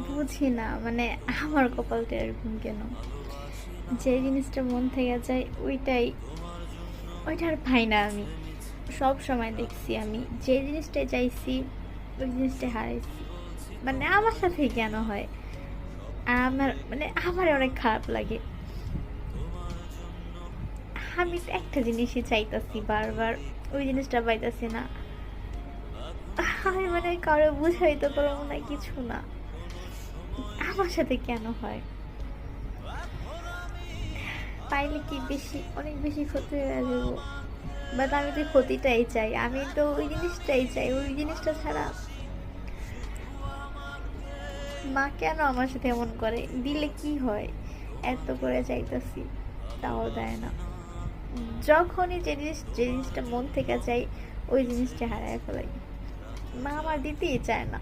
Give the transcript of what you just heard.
বুঝি না, মানে আমার কপালটা এরকম কেন? যে জিনিসটা মন থেকে যায় ওইটাই, ওইটা আর পাই না আমি। সব সময় দেখছি আমি যে জিনিসটাই চাইছি ওই জিনিসটাই হারাইছি। মানে আমার সাথেই কেন হয়? আর আমার মানে আমার অনেক খারাপ লাগে। আমি তো একটা জিনিসই চাইতাছি বারবার, ওই জিনিসটা পাইতাছি না। আমি মানে কারো বুঝাইতে পারবো না, কিছু না। আমার সাথে কেন হয়? পাইলে কি বেশি, অনেক বেশি ক্ষতি হয়ে যাবো? বাট আমি তো ক্ষতিটাই চাই, আমি তো ওই জিনিসটাই চাই, ওই জিনিসটা ছাড়া। মা কেন আমার সাথে এমন করে? দিলে কি হয়? এত করে চাইতাছি, তাও দেয় না। যখনই যে জিনিসটা মন থেকে চাই ওই জিনিসটা হারায় ফেলাই। মা আমার দিতেই চায় না।